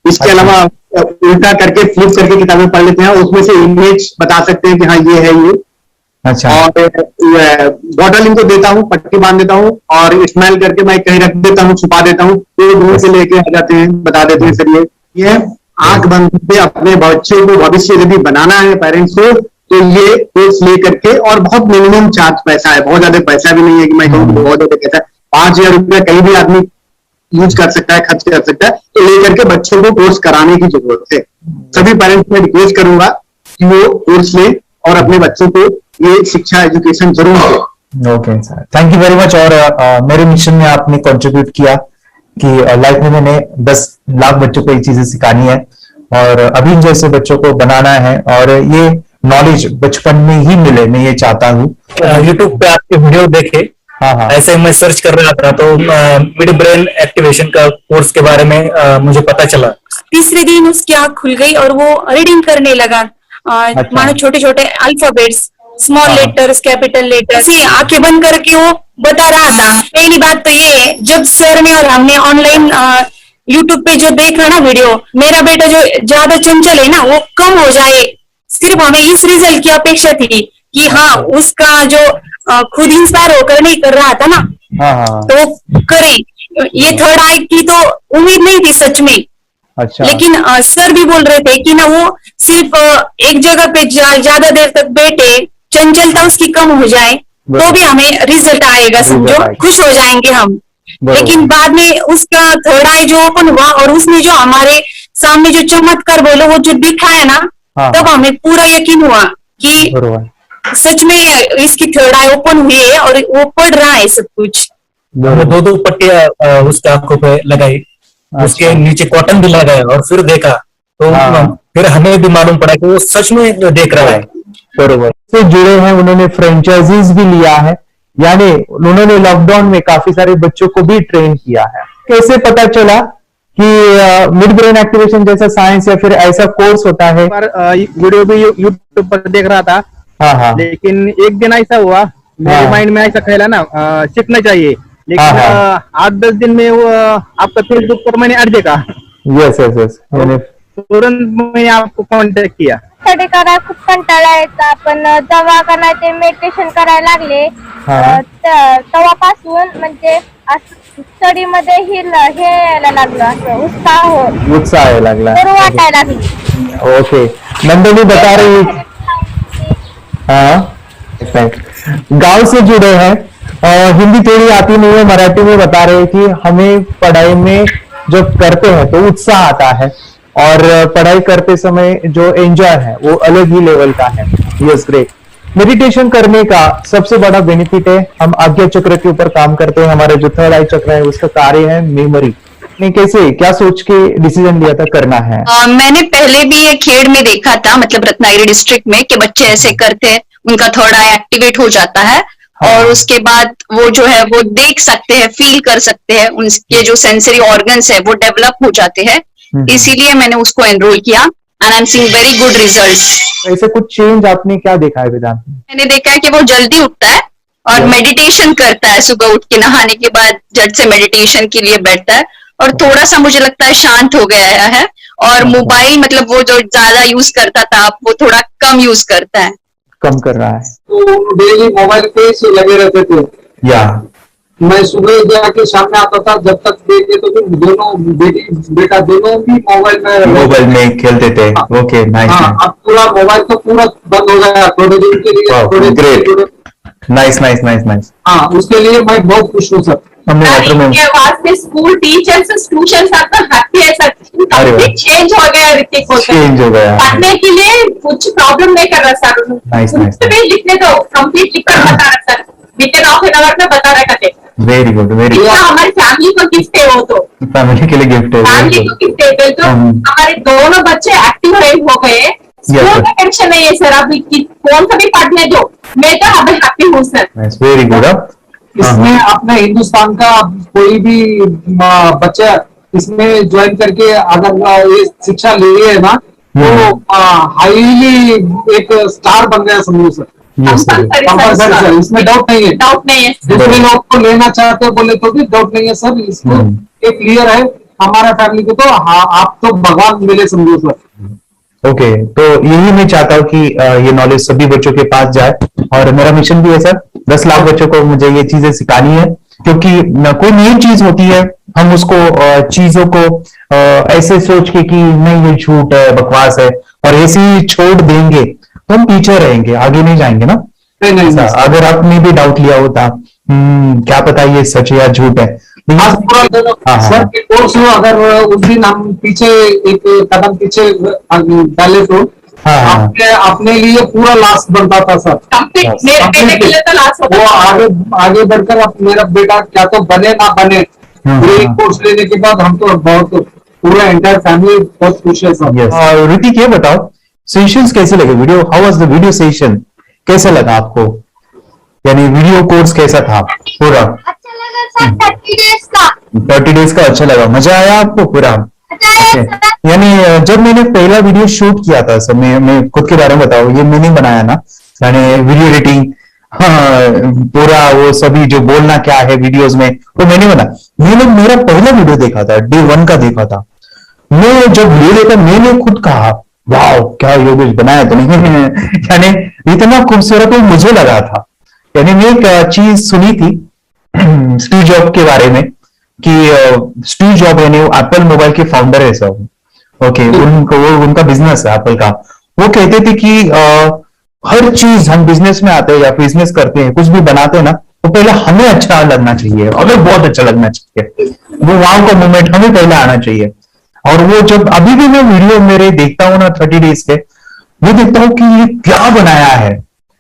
इसके अलावा उल्टा करके फ्लिप करके किताबें पढ़ लेते हैं, उसमें से इमेज बता सकते हैं कि हाँ ये है ये। अच्छा। और बॉटल इनको देता हूँ, पट्टी बांध देता हूँ और स्माइल करके मैं कहीं रख देता हूँ, छुपा देता हूँ, तो दूर से लेके आ जाते हैं, बता देते हैं सर ये आंख बंद करके अपने बच्चों को भविष्य यदि बनाना है पेरेंट्स को, तो ये कोर्स ले करके, और बहुत मिनिमम चार्ज पैसा है, बहुत ज्यादा पैसा भी नहीं है कि मैं कहूँ बहुत ज्यादा पैसा है, 5,000 रुपया कहीं भी आदमी यूज कर सकता है, खर्च कर सकता है। तो लेकर के बच्चों को कोर्स कराने की जरूरत है। सभी पेरेंट्स में रिक्वेस्ट करूंगा कि वो कोर्स ले और अपने बच्चों को ये शिक्षा एजुकेशन जरूर दे। Okay sir, thank you very much. और मेरे मिशन में आपने कंट्रीब्यूट किया कि लाइफ में मैंने 10 लाख बच्चों को ये चीजें सिखानी है और अभी जैसे बच्चों को बनाना है, और ये नॉलेज बचपन में ही मिले, मैं ये चाहता हूँ। यूट्यूब पे आपके वीडियो देखे, ऐसे मैं सर्च कर रहा था तो मिड ब्रेन एक्टिवेशन का कोर्स के बारे में मुझे पता चला। तीसरे दिन उसकी आंख खुल गई और वो रीडिंग करने लगा, मानो छोटे छोटे alphabets, small letters, capital letters, आंखें बंद करके वो बता रहा था। पहली बात तो ये, जब सर ने और हमने ऑनलाइन यूट्यूब पे जो देखा ना वीडियो, मेरा बेटा जो ज्यादा चंचल है ना वो कम हो जाए, सिर्फ हमें इस रिजल्ट की अपेक्षा थी कि हाँ उसका जो खुद इंस्पायर होकर नहीं कर रहा था ना, तो करे। ये थर्ड आई की तो उम्मीद नहीं थी सच में। अच्छा। लेकिन सर भी बोल रहे थे कि ना वो सिर्फ एक जगह पे ज्यादा देर तक बैठे, चंचलता उसकी कम हो जाए तो भी हमें रिजल्ट आएगा, समझो, खुश हो जाएंगे हम। लेकिन बाद में उसका थर्ड आई जो ओपन हुआ और उसने जो हमारे सामने जो चमत्कार बोलो वो जो दिखाया ना, तब हमें पूरा यकीन हुआ कि सच में इसकी थर्ड आई ओपन हुई है और वो पढ़ रहा है सब कुछ। दो पट्टियां उसके आंखों पे लगाई, उसके नीचे कॉटन भी लगाया और फिर देखा तो फिर हमें भी मालूम पड़ा कि वो सच में देख रहा है। बरोबर से जुड़े हैं, उन्होंने फ्रेंचाइजीज भी लिया है, यानी उन्होंने लॉकडाउन में काफी सारे बच्चों को भी ट्रेन किया है। कैसे पता चला कि मिड ब्रेन एक्टिवेशन जैसा साइंस या फिर ऐसा कोर्स होता है? वीडियो भी यूट्यूब पर देख रहा था। हाँ। लेकिन एक दिन ऐसा हुआ, मेरे माइंड में ऐसा ख्याल है ना, सीखना चाहिए, लेकिन 8-10 दिन में वो आपका फेसबुक पर मैंने ऐड देखा। यस तुरंत मैंने आपको कॉन्टॅक्ट किया। स्टडी करायला खूप कंटाळा यायचा, पण जेव्हा का नाही ते मेडिटेशन करायला लागले तेव्हापासून म्हणजे स्टडी मध्ये हे यायला लागलं, असं उत्साह यायला लागला, बरं वाटायला लागली। ओके, नंदिनी बता रही, हाँ गांव से जुड़े हैं, हिंदी थोड़ी आती नहीं है, मराठी में बता रहे हैं कि हमें पढ़ाई में जब करते हैं तो उत्साह आता है और पढ़ाई करते समय जो एंजॉय है वो अलग ही लेवल का है। Yes, great. मेडिटेशन करने का सबसे बड़ा बेनिफिट है, हम आज्ञा चक्र के ऊपर काम करते हैं, हमारा जो थर्ड आई चक्र है उसका कार्य है मेमोरी। कैसे, क्या सोच के डिसीजन लिया था करना है? मैंने पहले भी ये खेड़ में देखा था, मतलब रत्नागिरी डिस्ट्रिक्ट में, कि बच्चे ऐसे करते हैं, उनका थर्ड आई एक्टिवेट हो जाता है और उसके बाद वो जो है वो देख सकते हैं, फील कर सकते हैं, उनके जो सेंसरी ऑर्गन्स है वो डेवलप हो जाते हैं। इसीलिए मैंने उसको एनरोल किया and I am seeing very good results. ऐसे कुछ चेंज आपने क्या देखा है वेदांत? मैंने देखा है कि वो जल्दी उठता है और मेडिटेशन करता है, सुबह उठ के नहाने के बाद झट से मेडिटेशन के लिए बैठता है और थोड़ा सा मुझे लगता है शांत हो गया है। और मोबाइल मतलब वो जो ज्यादा यूज करता था वो थोड़ा कम यूज करता है, कम कर रहा है। तो डेली मोबाइल पे से लगे रहते थे, या मैं सुबह जाके शाम में आता था, जब तक देखे तो फिर दोनों बेटा दोनों भी मोबाइल में खेलते थे। Okay, nice. अब पूरा मोबाइल तो पूरा बंद हो गया थोड़े दिन के लिए। Great, nice. हाँ, उसके लिए मैं बहुत खुश हूँ सर। के वास्ते स्कूल टीचर्स ट्यूशन सबका हैप्पी है सर, कंप्लीट चेंज हो गया ऋतिक को, चेंज हो गया, पढ़ने के लिए कुछ प्रॉब्लम नहीं कर रहा सर। नाइस। लिखने दो, कंप्लीट लिखकर बता रहा sir, with half an hour में बता रहा करते। Very good, very good. हमारी फैमिली को गिफ्ट है, वो तो फैमिली के लिए गिफ्ट है, फैमिली को गिफ्ट है। तो हमारे दोनों बच्चे एक्टिव हो गए, स्कूल का टेंशन नहीं है सर, अभी कौन सा भी पढ़ने दो, मैं तो अभी हैप्पी हूँ सर। Very good. इसमें अपने हिंदुस्तान का कोई भी बच्चा इसमें ज्वाइन करके अगर ये शिक्षा ले है ना, तो हाईली एक स्टार बन गया समझो सर। कंपल्सरी सर, इसमें डाउट नहीं है। दूसरे लोग को लेना चाहते हो बोले तो भी डाउट नहीं है सर, इसको एक क्लियर है। हमारा फैमिली को तो आप तो भगवान मिले समझो सर। ओके, तो यही मैं चाहता हूँ कि ये नॉलेज सभी बच्चों के पास जाए और मेरा मिशन भी है सर, 10 लाख बच्चों को मुझे ये चीजें सिखानी है, क्योंकि कोई नई चीज होती है हम उसको चीजों को ऐसे सोच के कि नहीं ये झूठ है, बकवास है, और ऐसे ही छोड़ देंगे तो हम पीछे रहेंगे, आगे नहीं जाएंगे ना। नहीं। अगर आपने भी डाउट लिया होता क्या पता ये सच है या झूठ है। सर के कोर्स में अगर उस दिन हम पीछे एक कदम पीछे डाले तो अपने लिए पूरा लास्ट बनता था सर। मेरे बेटे के लिए तो लास्ट वो आगे बढ़कर अब मेरा बेटा क्या तो बने ना बने, ये कोर्स लेने के बाद हम तो बहुत पूरा एंटायर फैमिली बहुत खुश है सर। ऋतिक ये बताओ सेशंस कैसे लगे, video how was the video session, कैसा लगा आपको, यानी वीडियो कोर्स कैसा था पूरा? अच्छा लगा सर, 30 डेज का। 30 डेज का अच्छा लगा, मजा आया आपको पूरा? यानी जब मैंने पहला वीडियो शूट किया था सर, मैं खुद के बारे में बताओ, ये मैंने बनाया ना, मैंने वीडियो एडिटिंग पूरा वो सभी जो बोलना क्या है वीडियोस में वो मैंने बना। मैंने मेरा पहला वीडियो देखा था, डे 1 का देखा था। मैं जब वीडियो देखा मैंने खुद कहा वाह क्या योगेश बनाया तो नहीं यानी इतना खूबसूरत मुझे लगा था। यानी मैं एक चीज सुनी थी स्टीव जॉब के बारे में कि स्टीव जॉब यानी एप्पल मोबाइल के फाउंडर है सब, ओके, उनका बिजनेस है एप्पल का। वो कहते थे कि हर चीज हम बिजनेस में आते हैं या बिजनेस करते हैं, कुछ भी बनाते हैं ना, तो पहले हमें अच्छा लगना चाहिए, हमें बहुत अच्छा लगना चाहिए, वो वाव का मोमेंट हमें पहले आना चाहिए। और वो जब अभी भी मैं वीडियो मेरे देखता हूँ ना 30 डेज के, वो देखता हूँ कि ये क्या बनाया है,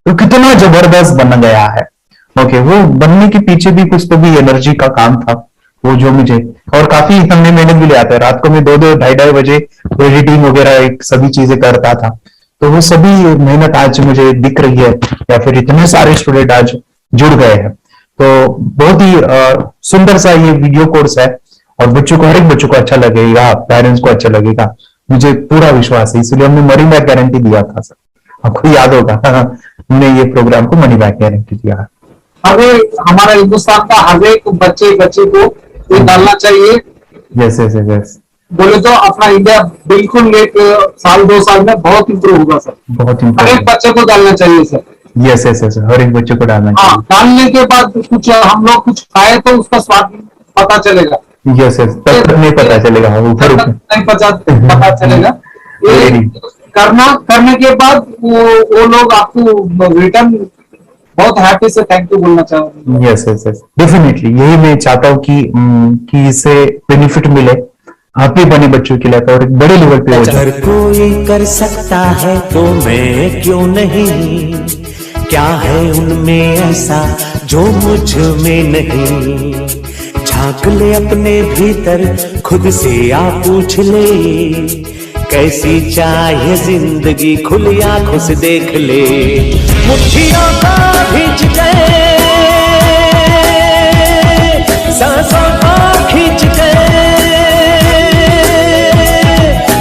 तो कितना जबरदस्त बन गया है। ओके, वो बनने के पीछे भी कुछ तो भी एनर्जी का काम था वो जो मुझे, और काफी हमने मेहनत भी लिया था। रात को मैं 2-2 ढाई बजे एडिटिंग वगैरह एक सभी चीजें करता था, तो वो सभी मेहनत आज मुझे दिख रही है, या फिर इतने सारे स्टूडेंट आज जुड़ गए हैं। तो बहुत ही सुंदर सा ये वीडियो कोर्स है, और बच्चों को, हर एक बच्चों को अच्छा लगेगा, पेरेंट्स को अच्छा लगेगा, मुझे पूरा विश्वास है। इसलिए हमने मनी बैक गारंटी दिया था सर, आपको याद होगा हमने ये प्रोग्राम को मनी बैक गारंटी दिया है। हमें हमारा हिंदुस्तान का हर एक बच्चे को ये डालना चाहिए। यस बोले तो अपना इंडिया बिल्कुल 1 साल 2 साल में बहुत इंप्रूव होगा सर, बहुत हर एक बच्चे को डालना चाहिए सर। यस हर एक बच्चे को डालना चाहिए। डालने के बाद कुछ हम लोग कुछ खाए तो उसका स्वाद पता चलेगा। यस तब नहीं पता चलेगा, ऊपर नहीं पता चलेगा। ये करने के बाद वो लोग आपको रिटर्न बहुत हैप्पी से थैंक यू बोलना चाहूंगा। यस डेफिनेटली, यही मैं चाहता हूँ कि इससे बेनिफिट मिले आप भी बने बच्चों के लिए, और एक बड़े लेवल पे हो जाए। अगर कोई कर सकता है तो मैं क्यों नहीं, क्या है उनमें ऐसा जो मुझ में नहीं। झांक ले अपने भीतर खुद से आ पूछ ले, कैसी चाहे जिंदगी खुली आंखों से देख ले। मुट्ठियों को खींच के, सांसों को खींच के,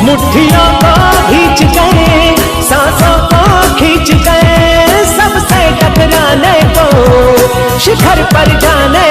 मुट्ठियों को खींच के, सांसों को खींच के, सबसे टकराने को शिखर पर जाने